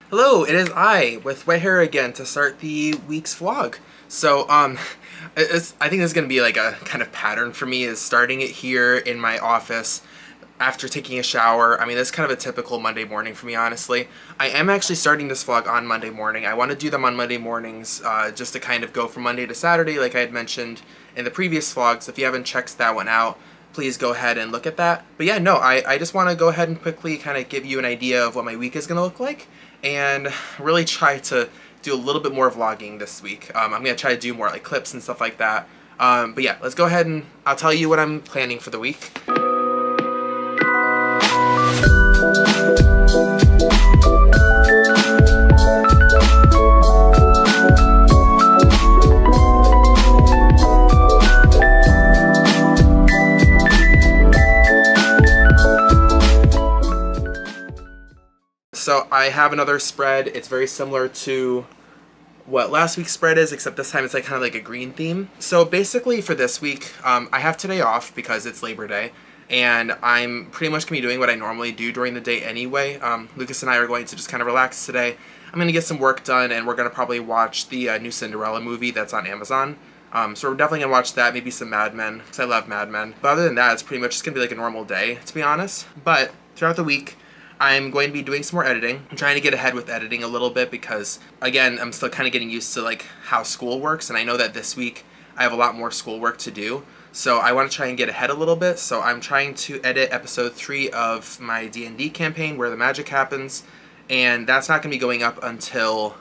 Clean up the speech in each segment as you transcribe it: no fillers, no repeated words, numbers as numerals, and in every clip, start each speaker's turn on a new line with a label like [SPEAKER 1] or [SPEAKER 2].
[SPEAKER 1] Hello, it is I with wet hair again to start the week's vlog. So, I think this is gonna be like a kind of pattern for me, is starting it here in my office after taking a shower. I mean, that's kind of a typical Monday morning for me, honestly. I am actually starting this vlog on Monday morning. I want to do them on Monday mornings just to kind of go from Monday to Saturday, like I had mentioned in the previous vlog. So if you haven't checked that one out, please go ahead and look at that. But yeah, no, I just want to go ahead and quickly kind of give you an idea of what my week is going to look like, and really try to do a little bit more vlogging this week. I'm going to try to do more like clips and stuff like that. But yeah, let's go ahead and I'll tell you what I'm planning for the week. So I have another spread. It's very similar to what last week's spread is, except this time it's like kind of like a green theme. So basically for this week, I have today off because it's Labor Day, and I'm pretty much going to be doing what I normally do during the day anyway. Lucas and I are going to just kind of relax today. I'm going to get some work done, and we're going to probably watch the new Cinderella movie that's on Amazon. So we're definitely going to watch that, maybe some Mad Men, because I love Mad Men. But other than that, it's pretty much just going to be like a normal day, to be honest. But throughout the week, I'm going to be doing some more editing. I'm trying to get ahead with editing a little bit because, again, I'm still kind of getting used to like how school works, and I know that this week I have a lot more schoolwork to do. So I want to try and get ahead a little bit. So I'm trying to edit episode 3 of my D&D campaign, Where the Magic Happens, and that's not going to be going up until,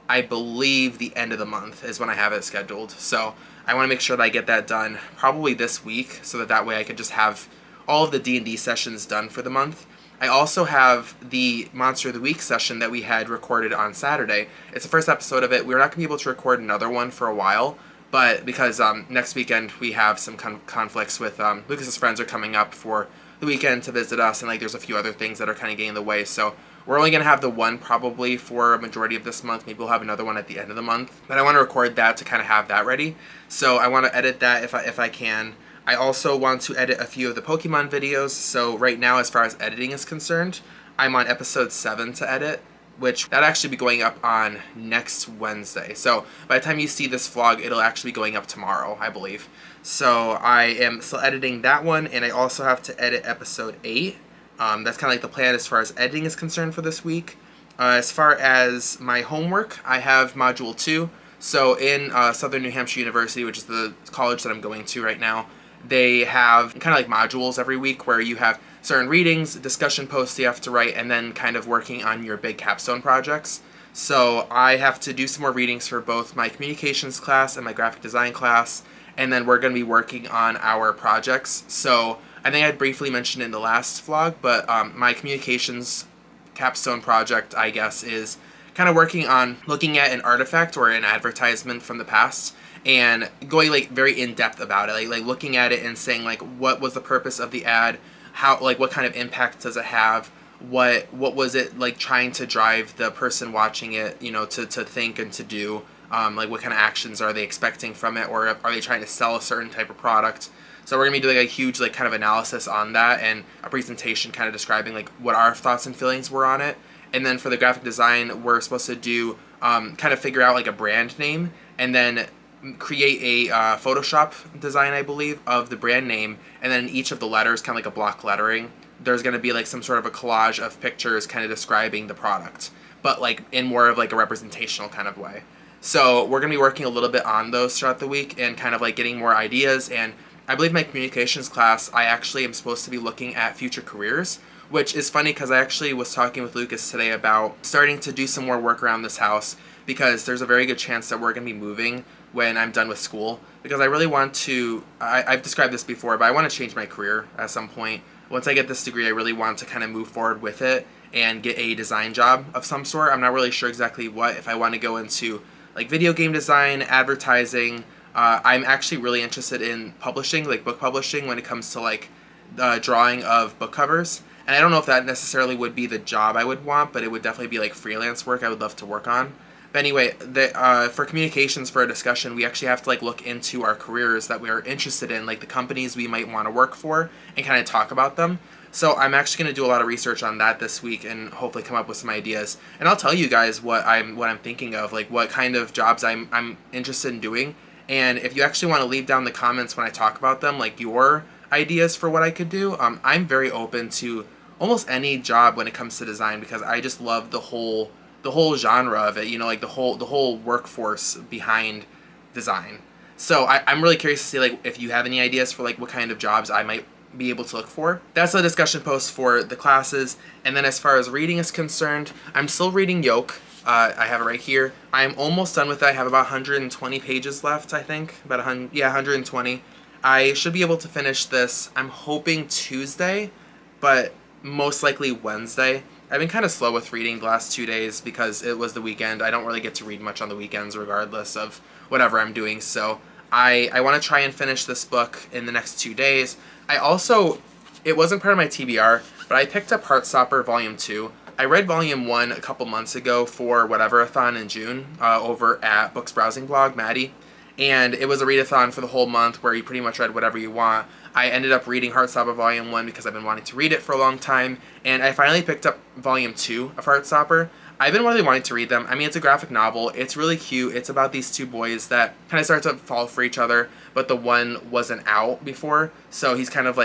[SPEAKER 1] I believe, the end of the month is when I have it scheduled. So I want to make sure that I get that done probably this week, so that way I can just have all of the D&D sessions done for the month. I also have the Monster of the Week session that we had recorded on Saturday. It's the first episode of it. We're not going to be able to record another one for a while, but because next weekend we have some conflicts with Lucas's friends are coming up for the weekend to visit us, and like there's a few other things that are kind of getting in the way. So we're only going to have the one probably for a majority of this month. Maybe we'll have another one at the end of the month. But I want to record that to kind of have that ready. So I want to edit that if I can. I also want to edit a few of the Pokemon videos, so right now as far as editing is concerned, I'm on episode 7 to edit, which that'll actually be going up on next Wednesday. So by the time you see this vlog, it'll actually be going up tomorrow, I believe. So I am still editing that one, and I also have to edit episode 8. That's kind of like the plan as far as editing is concerned for this week. As far as my homework, I have Module 2. So in Southern New Hampshire University, which is the college that I'm going to right now, they have kind of like modules every week where you have certain readings, discussion posts you have to write, and then kind of working on your big capstone projects. So I have to do some more readings for both my communications class and my graphic design class, and then we're going to be working on our projects. So I think I briefly mentioned in the last vlog, but my communications capstone project, I guess, is kind of working on looking at an artifact or an advertisement from the past and going like very in depth about it, like looking at it and saying like what was the purpose of the ad, how, like what kind of impact does it have, what was it like trying to drive the person watching it, you know, to think and to do, like what kind of actions are they expecting from it, or are they trying to sell a certain type of product. So we're gonna be doing a huge like kind of analysis on that and a presentation kind of describing like what our thoughts and feelings were on it. And then for the graphic design, we're supposed to do kind of figure out like a brand name, and then create a Photoshop design, I believe, of the brand name, and then each of the letters, kind of like a block lettering, there's going to be like some sort of a collage of pictures kind of describing the product, but like in more of like a representational kind of way. So we're going to be working a little bit on those throughout the week and kind of like getting more ideas. And I believe my communications class, I actually am supposed to be looking at future careers, which is funny because I actually was talking with Lucas today about starting to do some more work around this house, because there's a very good chance that we're going to be moving when I'm done with school, because I really want to, I've described this before, but I want to change my career at some point. Once I get this degree, I really want to kind of move forward with it and get a design job of some sort. I'm not really sure exactly what, if I want to go into like video game design, advertising. I'm actually really interested in publishing, like book publishing, when it comes to like the drawing of book covers. And I don't know if that necessarily would be the job I would want, but it would definitely be like freelance work I would love to work on. But anyway, for communications, for a discussion, we actually have to like look into our careers that we are interested in, like the companies we might want to work for, and kind of talk about them. So I'm actually going to do a lot of research on that this week and hopefully come up with some ideas. And I'll tell you guys what I'm thinking of, like what kind of jobs I'm interested in doing. And if you actually want to leave down the comments when I talk about them, like your ideas for what I could do, I'm very open to almost any job when it comes to design, because I just love the whole genre of it, you know, like the whole workforce behind design. So I'm really curious to see like if you have any ideas for like what kind of jobs I might be able to look for. That's the discussion post for the classes. And then as far as reading is concerned, I'm still reading Yoke. I have it right here. I'm almost done with it. I have about 120 pages left, I think. About 120. I should be able to finish this, I'm hoping Tuesday, but most likely Wednesday. I've been kind of slow with reading the last 2 days because it was the weekend. I don't really get to read much on the weekends regardless of whatever I'm doing. So I want to try and finish this book in the next 2 days. I also, it wasn't part of my TBR, but I picked up Heartstopper Volume 2. I read Volume 1 a couple months ago for Whatever-a-thon in June over at Books Browsing Blog, Maddie. And it was a readathon for the whole month where you pretty much read whatever you want. I ended up reading Heartstopper Volume 1 because I've been wanting to read it for a long time. And I finally picked up Volume 2 of Heartstopper. I've been really wanting to read them. I mean, it's a graphic novel. It's really cute. It's about these two boys that kind of start to fall for each other, but the one wasn't out before. So he's kind of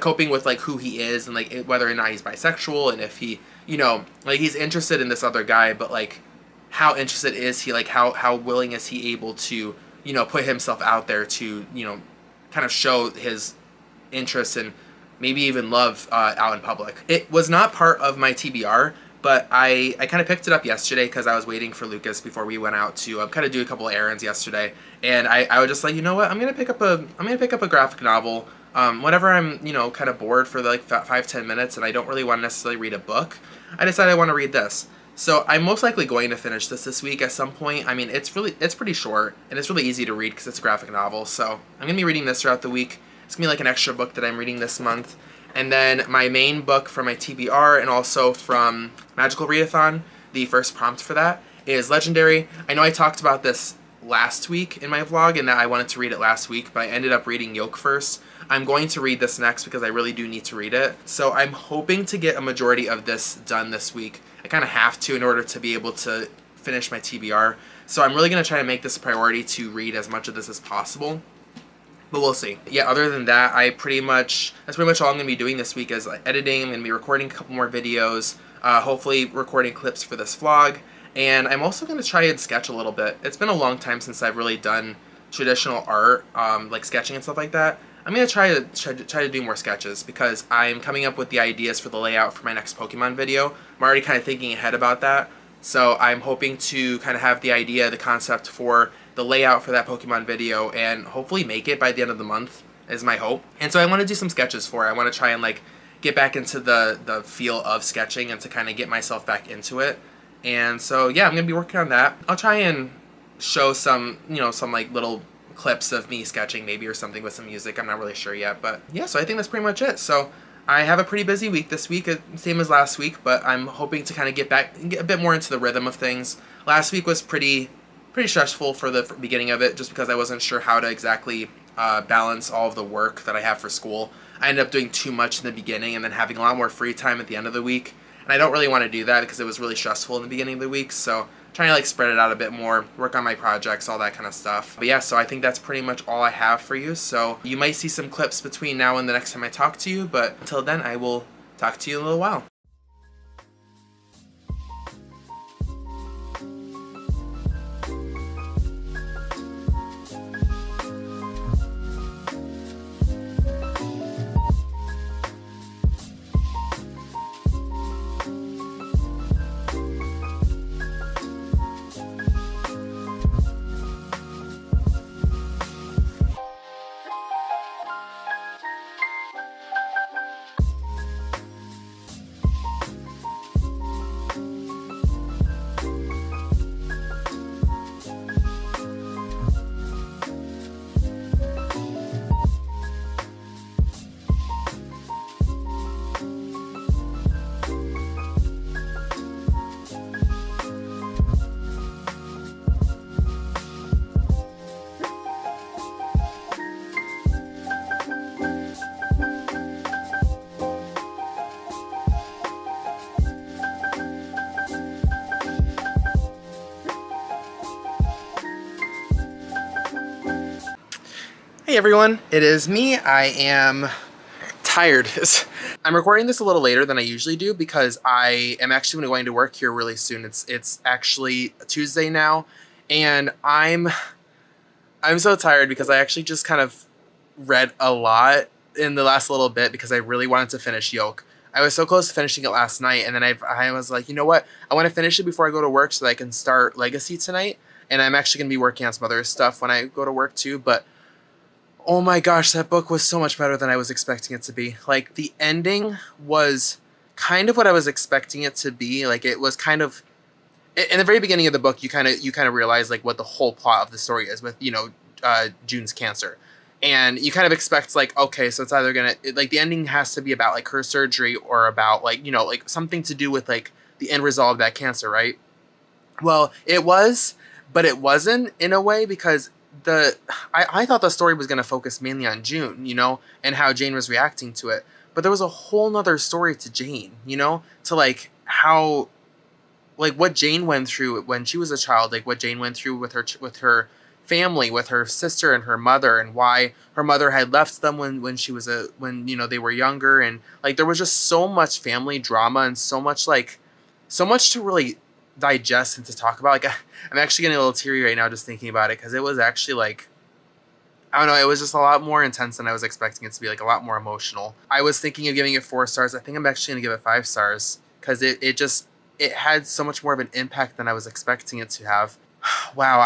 [SPEAKER 1] coping with like who he is and like whether or not he's bisexual, and if he, you know, like he's interested in this other guy, but like how interested is he, like how willing is he able to, you know, put himself out there to, you know, kind of show his interest and maybe even love out in public. It was not part of my TBR, but I kind of picked it up yesterday because I was waiting for Lucas before we went out to kind of do a couple of errands yesterday, and I was just like, you know what, I'm gonna pick up a graphic novel. Whenever I'm, you know, kind of bored for like 5-10 minutes and I don't really want to necessarily read a book, I decided I want to read this. So I'm most likely going to finish this week at some point. I mean, it's pretty short and it's really easy to read because it's a graphic novel. So I'm gonna be reading this throughout the week. It's gonna be like an extra book that I'm reading this month. And then my main book from my TBR and also from Magical Readathon, the first prompt for that is Legendary. I know I talked about this last week in my vlog and that I wanted to read it last week, but I ended up reading Yoke first. I'm going to read this next because I really do need to read it. So I'm hoping to get a majority of this done this week. I kind of have to in order to be able to finish my TBR. So I'm really going to try to make this a priority to read as much of this as possible. But we'll see. Yeah, other than that, that's pretty much all I'm going to be doing this week is editing. I'm going to be recording a couple more videos, hopefully recording clips for this vlog. And I'm also going to try and sketch a little bit. It's been a long time since I've really done traditional art, like sketching and stuff like that. I'm going to try to do more sketches because I'm coming up with the ideas for the layout for my next Pokemon video. I'm already kind of thinking ahead about that. So I'm hoping to kind of have the idea, the concept for the layout for that Pokemon video and hopefully make it by the end of the month is my hope. And so I want to do some sketches for it. I want to try and like get back into the feel of sketching and to kind of get myself back into it. And so yeah, I'm going to be working on that. I'll try and show some, you know, some like little clips of me sketching maybe or something with some music. I'm not really sure yet, but yeah, so I think that's pretty much it. So I have a pretty busy week this week, same as last week, but I'm hoping to kind of get a bit more into the rhythm of things. Last week was pretty stressful for the beginning of it just because I wasn't sure how to exactly balance all of the work that I have for school. I ended up doing too much in the beginning and then having a lot more free time at the end of the week. And I don't really want to do that because it was really stressful in the beginning of the week. So trying to like spread it out a bit more, work on my projects, all that kind of stuff. But yeah, so I think that's pretty much all I have for you. So you might see some clips between now and the next time I talk to you, but until then I will talk to you in a little while. Hey everyone, it is me. I am tired. I'm recording this a little later than I usually do because I am actually going to work here really soon. It's actually Tuesday now, and I'm so tired because I actually just kind of read a lot in the last little bit because I really wanted to finish Yoke. I was so close to finishing it last night, and then I was like, you know what? I want to finish it before I go to work so that I can start Legacy tonight, and I'm actually going to be working on some other stuff when I go to work too, but oh my gosh, that book was so much better than I was expecting it to be. Like, the ending was kind of what I was expecting it to be. Like, it was kind of, in the very beginning of the book, you kind of realize like what the whole plot of the story is with, you know, June's cancer. And you kind of expect like, okay, so it's either gonna, like, the ending has to be about like her surgery or about like, you know, like something to do with like the end result of that cancer, right? Well, it was, but it wasn't in a way because I thought the story was going to focus mainly on June, you know, and how Jane was reacting to it. But there was a whole nother story to Jane, you know, to like how, like what Jane went through when she was a child, like what Jane went through with her family, with her sister and her mother, and why her mother had left them when she was when, you know, they were younger. And like there was just so much family drama and so much to really digest and to talk about. Like, I'm actually getting a little teary right now just thinking about it because it was actually like, I don't know, it was just a lot more intense than I was expecting it to be, like a lot more emotional. I was thinking of giving it 4 stars. I think I'm actually gonna give it 5 stars because it had so much more of an impact than I was expecting it to have. Wow,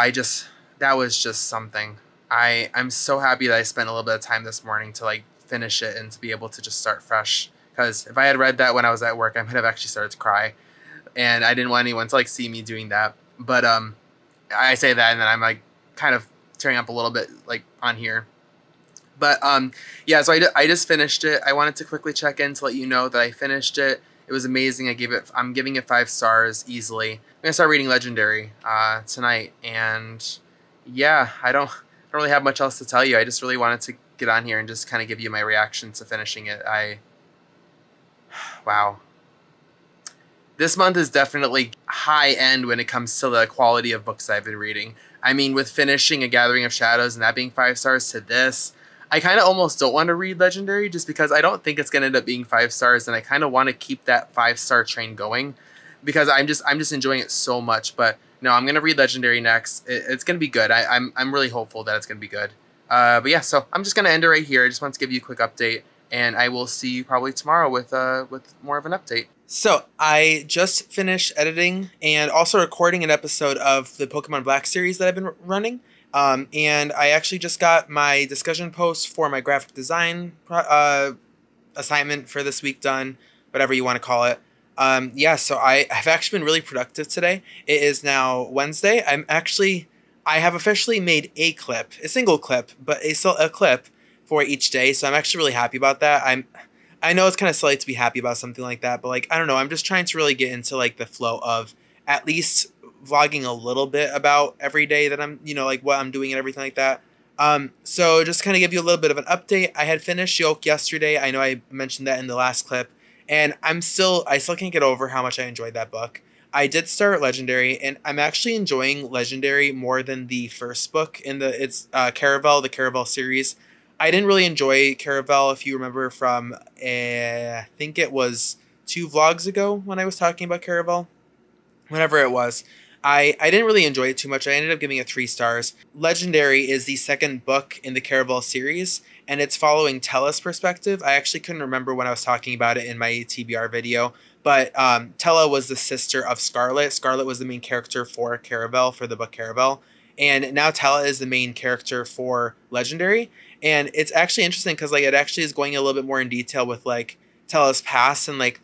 [SPEAKER 1] that was just something. I'm so happy that I spent a little bit of time this morning to like finish it and to be able to just start fresh, because if I had read that when I was at work, I might have actually started to cry. And I didn't want anyone to like see me doing that. But I say that and then I'm like kind of tearing up a little bit like on here. But yeah, so I just finished it. I wanted to quickly check in to let you know that I finished it. It was amazing. I'm giving it 5 stars easily. I'm gonna start reading Legendary tonight, and yeah, I don't really have much else to tell you. I just really wanted to get on here and just kind of give you my reaction to finishing it. Wow. This month is definitely high end when it comes to the quality of books I've been reading. I mean, with finishing A Gathering of Shadows and that being 5 stars to this, I kind of almost don't want to read Legendary just because I don't think it's going to end up being 5 stars, and I kind of want to keep that 5-star train going because I'm just enjoying it so much. But no, I'm going to read Legendary next. It's going to be good. I'm really hopeful that it's going to be good. But yeah, so I'm just going to end it right here. I just want to give you a quick update, and I will see you probably tomorrow with more of an update. So, I just finished editing and also recording an episode of the Pokemon Black series that I've been running. And I actually just got my discussion post for my graphic design assignment for this week done, whatever you want to call it. Yeah, so I've actually been really productive today. It is now Wednesday. I have officially made a single clip, but a clip for each day. So I'm actually really happy about that. I know it's kind of silly to be happy about something like that, but like, I don't know, I'm just trying to really get into like the flow of at least vlogging a little bit about every day that I'm, you know, like what I'm doing and everything like that. So just kind of give you a little bit of an update. I had finished Yoke yesterday. I know I mentioned that in the last clip, and I still can't get over how much I enjoyed that book. I did start Legendary, and I'm actually enjoying Legendary more than the first book in the Caravel series. I didn't really enjoy Caravel, if you remember from, I think it was 2 vlogs ago when I was talking about Caravel. Whenever it was. I didn't really enjoy it too much. I ended up giving it 3 stars. Legendary is the second book in the Caravel series, and it's following Tella's perspective. I actually couldn't remember when I was talking about it in my TBR video, but Tella was the sister of Scarlet. Scarlet was the main character for Caravel, for the book Caravel. And now Tella is the main character for Legendary. And it's actually interesting because like it actually is going a little bit more in detail with like Tella's past and like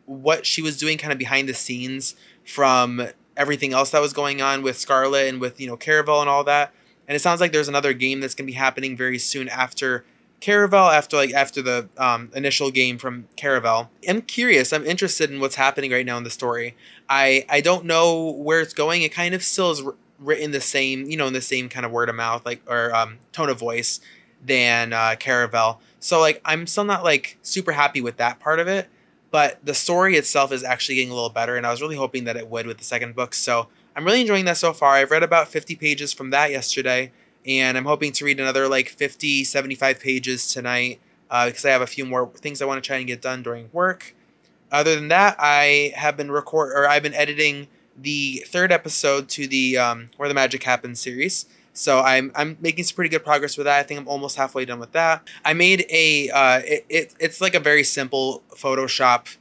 [SPEAKER 1] what she was doing kind of behind the scenes from everything else that was going on with Scarlet and with, you know, Caravel and all that. And it sounds like there's another game that's going to be happening very soon after Caravel, after the initial game from Caravel. I'm curious. I'm interested in what's happening right now in the story. I don't know where it's going. It kind of still is written the same, you know, in the same kind of word of mouth, like, or tone of voice than Caravel. So like, I'm still not like super happy with that part of it, but the story itself is actually getting a little better, and I was really hoping that it would with the second book. So I'm really enjoying that so far. I've read about 50 pages from that yesterday, and I'm hoping to read another like 50, 75 pages tonight because I have a few more things I want to try and get done during work. Other than that, I've been editing the third episode to the Where the Magic Happens series. So I'm making some pretty good progress with that. I think I'm almost halfway done with that. I made it's like a very simple Photoshop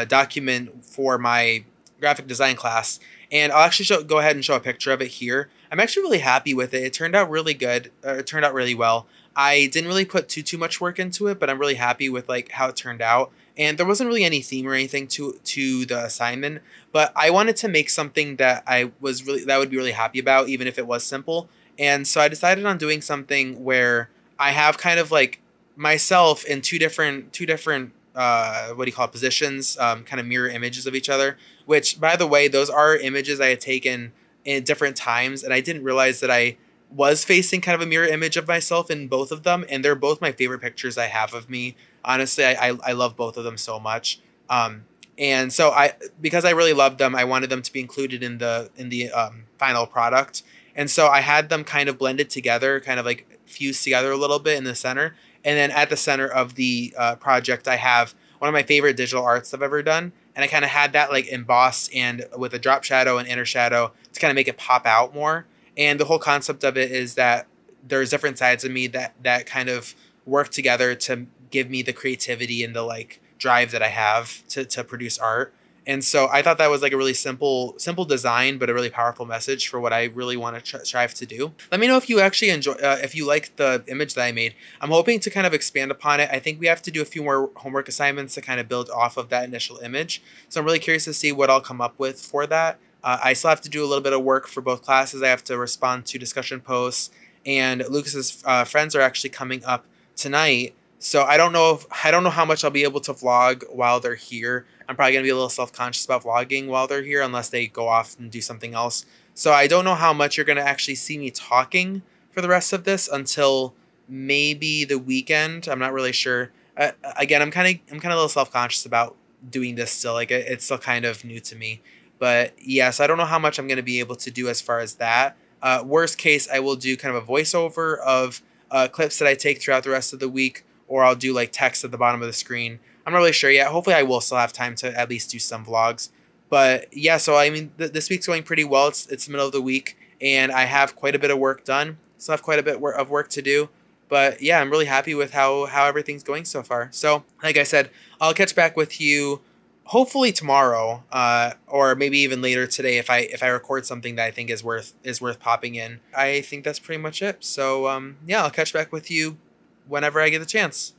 [SPEAKER 1] document for my graphic design class, and I'll actually go ahead and show a picture of it here. I'm actually really happy with it. It turned out really good. It turned out really well. I didn't really put too much work into it, but I'm really happy with like how it turned out. And there wasn't really any theme or anything to the assignment, but I wanted to make something that I would be really happy about, even if it was simple. And so I decided on doing something where I have kind of like myself in two different what do you call it, positions, kind of mirror images of each other. Which, by the way, those are images I had taken in different times, and I didn't realize that I was facing kind of a mirror image of myself in both of them, and they're both my favorite pictures I have of me. Honestly, I love both of them so much. And so because I really loved them, I wanted them to be included in the final product. And so I had them kind of blended together, kind of like fused together a little bit in the center. And then at the center of the project, I have one of my favorite digital arts I've ever done. And I kind of had that like embossed and with a drop shadow and inner shadow to kind of make it pop out more. And the whole concept of it is that there's different sides of me that kind of work together to give me the creativity and the like drive that I have to produce art. And so I thought that was like a really simple design, but a really powerful message for what I really want to strive to do. Let me know if you actually enjoy, if you like the image that I made. I'm hoping to kind of expand upon it. I think we have to do a few more homework assignments to kind of build off of that initial image. So I'm really curious to see what I'll come up with for that. I still have to do a little bit of work for both classes. I have to respond to discussion posts, and Lucas's friends are actually coming up tonight. So I don't know how much I'll be able to vlog while they're here. I'm probably going to be a little self-conscious about vlogging while they're here unless they go off and do something else. So I don't know how much you're going to actually see me talking for the rest of this until maybe the weekend. I'm not really sure. Again, I'm kind of a little self-conscious about doing this still. Like it's still kind of new to me. But yeah, so I don't know how much I'm going to be able to do as far as that. Worst case, I will do kind of a voiceover of clips that I take throughout the rest of the week, or I'll do like text at the bottom of the screen. I'm not really sure yet. Hopefully I will still have time to at least do some vlogs. But yeah, so I mean, this week's going pretty well. It's the middle of the week, and I have quite a bit of work done. Still have quite a bit of work to do. But yeah, I'm really happy with how everything's going so far. So like I said, I'll catch back with you hopefully tomorrow, or maybe even later today if I record something that I think is worth popping in. I think that's pretty much it. So yeah, I'll catch back with you whenever I get the chance.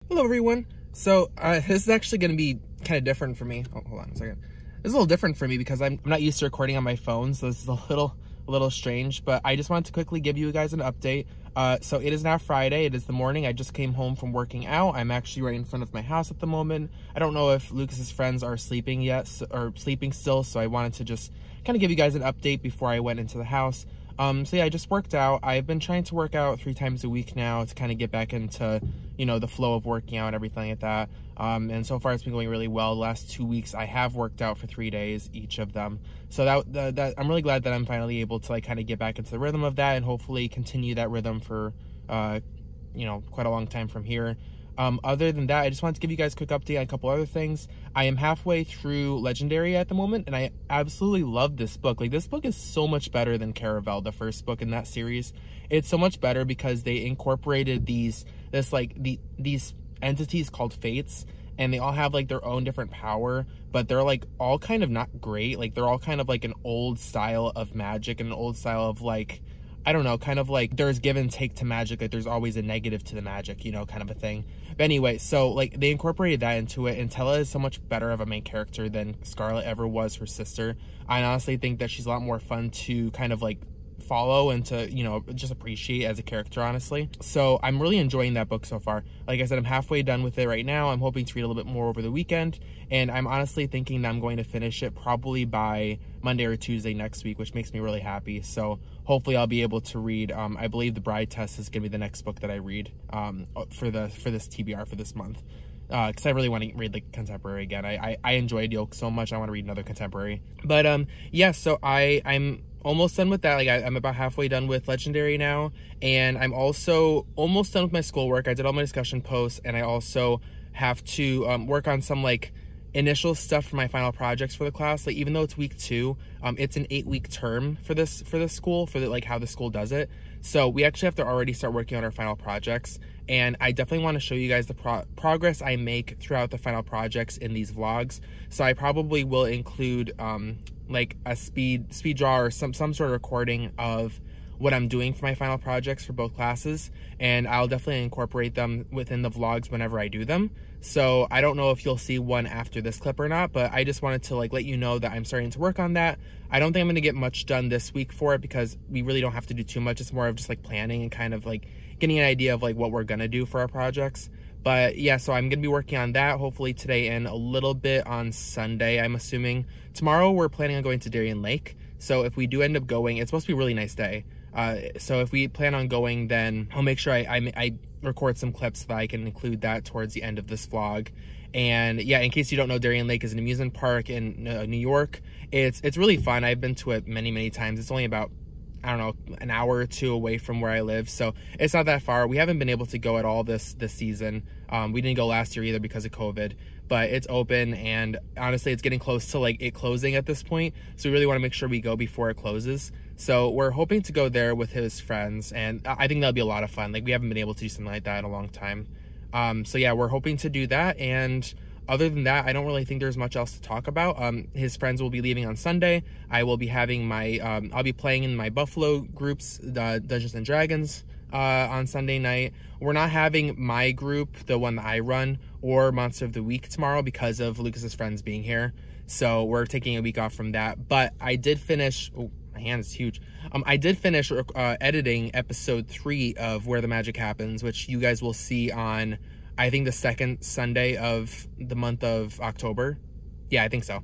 [SPEAKER 1] Hello everyone. So this is actually going to be kind of different for me. Oh, hold on a second. is a little different for me because I'm not used to recording on my phone, so this is a little strange, but I just wanted to quickly give you guys an update. So it is now Friday. It is the morning. I just came home from working out. I'm actually right in front of my house at the moment. I don't know if Lucas's friends are sleeping yet or sleeping still, so I wanted to just kind of give you guys an update before I went into the house. So yeah, I just worked out. I've been trying to work out 3 times a week now to kind of get back into, you know, the flow of working out and everything like that. And so far it's been going really well. The last 2 weeks I have worked out for 3 days, each of them. So that I'm really glad that I'm finally able to like kind of get back into the rhythm of that and hopefully continue that rhythm for, you know, quite a long time from here. Other than that, I just wanted to give you guys a quick update on a couple other things. I am halfway through Legendary at the moment, and I absolutely love this book. Like, this book is so much better than Caravel, the first book in that series. It's so much better because they incorporated these entities called fates, and they all have like their own different power, but they're like all kind of not great. Like, they're all kind of like an old style of magic and an old style of like, I don't know, kind of like there's give and take to magic, like there's always a negative to the magic, you know, kind of a thing. But anyway, so like they incorporated that into it, and Tella is so much better of a main character than Scarlet ever was her sister. I honestly think that she's a lot more fun to kind of like follow and to, you know, just appreciate as a character, honestly. So I'm really enjoying that book so far. Like I said, I'm halfway done with it right now. I'm hoping to read a little bit more over the weekend, and I'm honestly thinking that I'm going to finish it probably by Monday or Tuesday next week, which makes me really happy. So hopefully I'll be able to read, I believe The Bride Test is gonna be the next book that I read for this TBR for this month. Because I really want to read like contemporary again. I enjoyed Yoke so much. I want to read another contemporary. But yeah, so I'm almost done with that. Like I'm about halfway done with Legendary now, and I'm also almost done with my schoolwork. I did all my discussion posts, and I also have to work on some like initial stuff for my final projects for the class. Like, even though it's week 2, it's an 8-week term for this school, for like how the school does it. So we actually have to already start working on our final projects, and I definitely want to show you guys the progress I make throughout the final projects in these vlogs. So I probably will include like a speed draw or some sort of recording of what I'm doing for my final projects for both classes, and I'll definitely incorporate them within the vlogs whenever I do them. So I don't know if you'll see one after this clip or not, but I just wanted to like let you know that I'm starting to work on that. I don't think I'm going to get much done this week for it because we really don't have to do too much. It's more of just like planning and kind of like getting an idea of like what we're going to do for our projects. But yeah, so I'm going to be working on that hopefully today and a little bit on Sunday, I'm assuming. Tomorrow we're planning on going to Darien Lake. So if we do end up going, it's supposed to be a really nice day. So if we plan on going, then I'll make sure I record some clips so that I can include that towards the end of this vlog. And yeah, in case you don't know, Darien Lake is an amusement park in New York. It's really fun. I've been to it many times. It's only about, I don't know, an hour or 2 away from where I live, so it's not that far. We haven't been able to go at all this season. We didn't go last year either because of COVID, but it's open, and honestly it's getting close to like it closing at this point, so we really want to make sure we go before it closes. So we're hoping to go there with his friends, and I think that'll be a lot of fun. Like, we haven't been able to do something like that in a long time. So yeah, we're hoping to do that, and other than that, I don't really think there's much else to talk about. His friends will be leaving on Sunday. I will be having my, I'll be playing in my Buffalo groups, Dungeons and Dragons, on Sunday night. We're not having my group, the one that I run, or Monster of the Week tomorrow because of Lucas's friends being here. So we're taking a week off from that. But I did finish, oh, my hand is huge. I did finish editing episode 3 of Where the Magic Happens, which you guys will see on, I think, the second Sunday of the month of October. Yeah, I think so.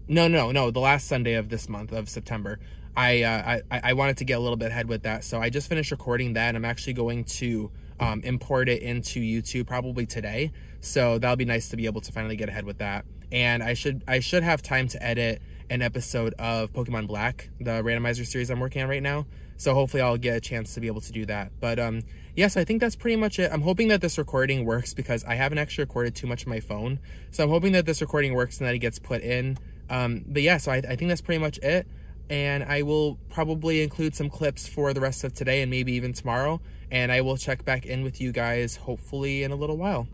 [SPEAKER 1] No, the last Sunday of this month of September. I wanted to get a little bit ahead with that, so I just finished recording that, and I'm actually going to import it into YouTube probably today. So that'll be nice to be able to finally get ahead with that. And I should have time to edit an episode of Pokemon Black, the randomizer series I'm working on right now. So hopefully I'll get a chance to be able to do that. But yes, I think that's pretty much it. I'm hoping that this recording works because I haven't actually recorded too much on my phone. So I'm hoping that this recording works and that it gets put in. But yeah, so I think that's pretty much it. And I will probably include some clips for the rest of today and maybe even tomorrow. And I will check back in with you guys hopefully in a little while.